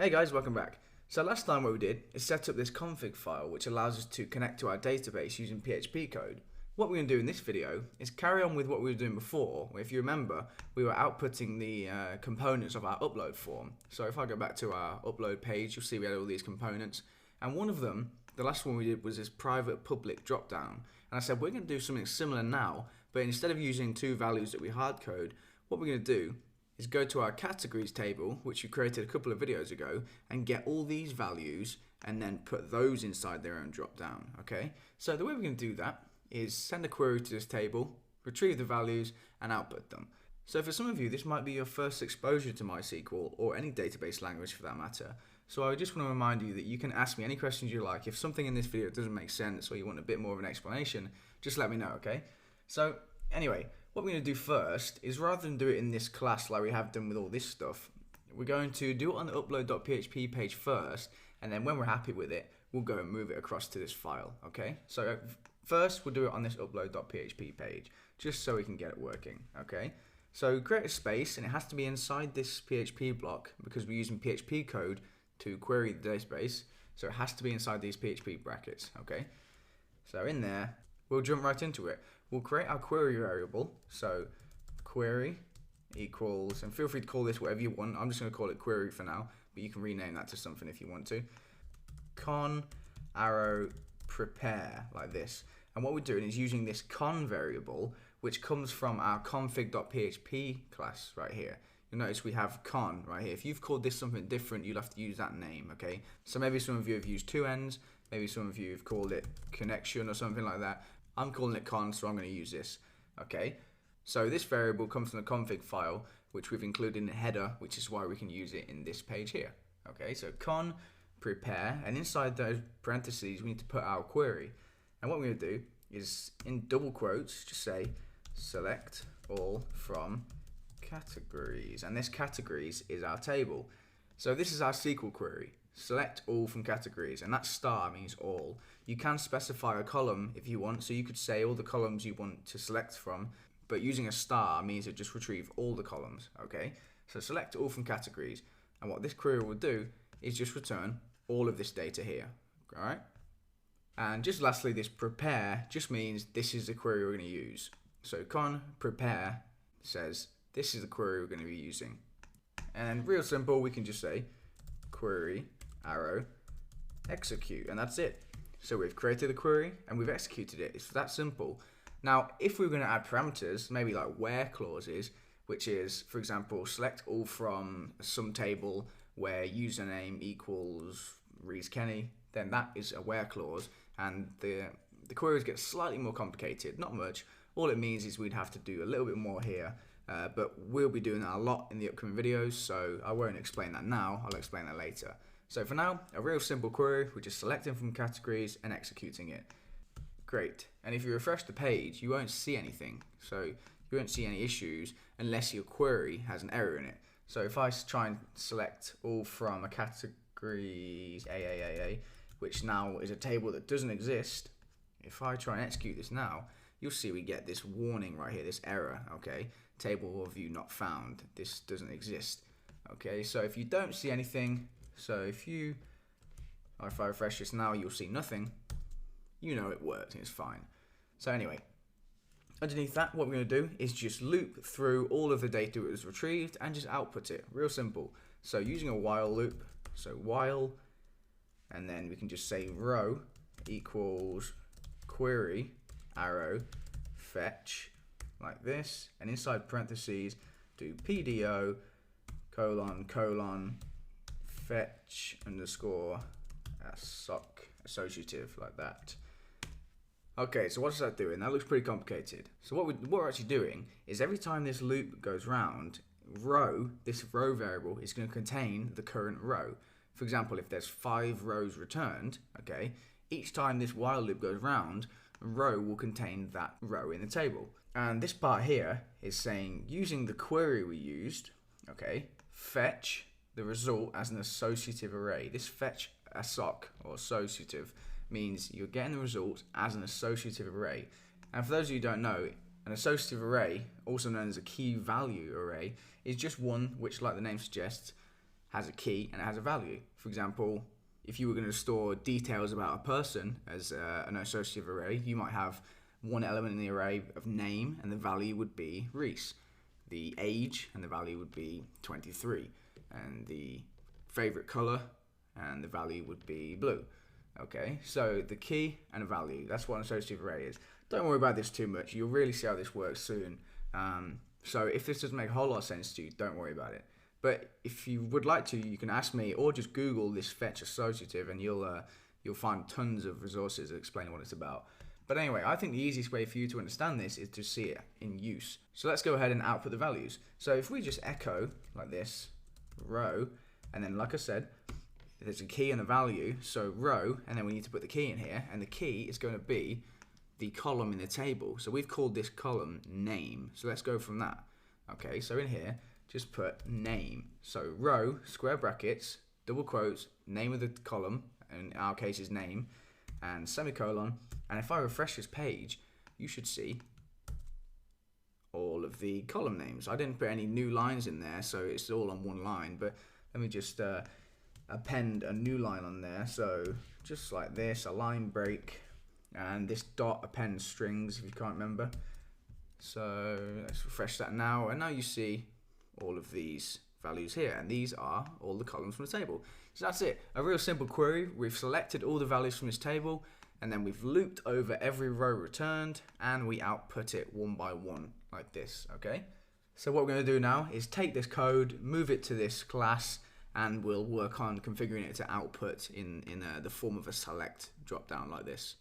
Hey guys, welcome back. So last time what we did is set up this config file which allows us to connect to our database using PHP code. What we're going to do in this video is carry on with what we were doing before. If you remember, we were outputting the components of our upload form. So if I go back to our upload page, you'll see we had all these components. And one of them, the last one we did, was this private public dropdown. And I said we're going to do something similar now, but instead of using two values that we hardcode, what we're going to do is go to our categories table, which we created a couple of videos ago, and get all these values and then put those inside their own drop down. Okay, so the way we're going to do that is send a query to this table, retrieve the values, and output them. So for some of you, this might be your first exposure to MySQL or any database language for that matter. So I just want to remind you that you can ask me any questions you like. If something in this video doesn't make sense or you want a bit more of an explanation, just let me know, okay? So anyway, what we're going to do first is, rather than do it in this class like we have done with all this stuff, we're going to do it on the upload.php page first, and then when we're happy with it, we'll go and move it across to this file, okay? So first we'll do it on this upload.php page, just so we can get it working, okay? So create a space, and it has to be inside this PHP block because we're using PHP code to query the database, so it has to be inside these PHP brackets, okay? So in there, we'll jump right into it. We'll create our query variable, so query equals, and feel free to call this whatever you want. I'm just going to call it query for now, but you can rename that to something if you want to. Con arrow prepare, like this. And what we're doing is using this con variable, which comes from our config.php class right here. You'll notice we have con right here. If you've called this something different, you'll have to use that name, okay? So maybe some of you have used two ends, maybe some of you have called it connection or something like that. I'm calling it con, so I'm going to use this, okay? So this variable comes from the config file, which we've included in the header, which is why we can use it in this page here, okay? So con prepare, and inside those parentheses, we need to put our query. And what we're going to do is, in double quotes, just say select all from categories, and this categories is our table. So this is our SQL query. Select all from categories, and that star means all. You can specify a column if you want, so you could say all the columns you want to select from, but using a star means it just retrieve all the columns, okay? So select all from categories, and what this query will do is just return all of this data here, all right? And just lastly, this prepare just means this is the query we're going to use. So con prepare says this is the query we're going to be using. And real simple, we can just say query arrow execute, and that's it. So we've created the query and we've executed it. It's that simple. Now, if we were going to add parameters, maybe like where clauses, which is, for example, select all from some table where username equals Reese Kenny, then that is a where clause, and the queries get slightly more complicated. Not much. All it means is we'd have to do a little bit more here, but we'll be doing that a lot in the upcoming videos, so I won't explain that now. I'll explain that later. So for now, a real simple query, we're just selecting from categories and executing it. Great. And if you refresh the page, you won't see anything. So you won't see any issues unless your query has an error in it. So if I try and select all from a categories AAAA, which now is a table that doesn't exist, if I try and execute this now, you'll see we get this warning right here, this error, okay? Table of view not found. This doesn't exist. Okay, so if you don't see anything, so if I refresh this now, you'll see nothing. You know it works and it's fine. So anyway, underneath that, what we're going to do is just loop through all of the data that was retrieved and just output it. Real simple. So using a while loop, so while, and then we can just say row equals query arrow fetch, like this, and inside parentheses do PDO colon fetch underscore assoc associative, like that. Okay, so what's that doing? That looks pretty complicated. So what we're actually doing is, every time this loop goes round, this row variable is going to contain the current row. For example, if there's 5 rows returned, okay, each time this while loop goes round, a row will contain that row in the table. And this part here is saying, using the query we used, okay, fetch the result as an associative array. This fetch assoc, or associative, means you're getting the result as an associative array. And for those of you who don't know, an associative array, also known as a key value array, is just one which, like the name suggests, has a key and it has a value. For example, if you were going to store details about a person as an associative array, you might have one element in the array of name, and the value would be Reese. The age, and the value would be 23. And the favorite color, and the value would be blue. Okay, so the key and a value, that's what an associative array is. Don't worry about this too much. You'll really see how this works soon. So if this doesn't make a whole lot of sense to you, don't worry about it. But if you would like to, you can ask me, or just Google this fetch associative, and you'll find tons of resources explaining what it's about. But anyway, I think the easiest way for you to understand this is to see it in use. So let's go ahead and output the values. So if we just echo like this, row, and then like I said, there's a key and a value, so row, and then we need to put the key in here, and the key is going to be the column in the table. So we've called this column name. So let's go from that. Okay, so in here, just put name. So row, square brackets, double quotes, name of the column, in our case is name, and semicolon. And if I refresh this page, you should see all of the column names. I didn't put any new lines in there, so it's all on one line, but let me just append a new line on there. So just like this, a line break, and this dot appends strings if you can't remember. So let's refresh that now, and now you see all of these values here, and these are all the columns from the table. So that's it, a real simple query. We've selected all the values from this table, and then we've looped over every row returned, and we output it one by one like this. Okay, so what we're going to do now is take this code, move it to this class, and we'll work on configuring it to output in the form of a select drop down like this.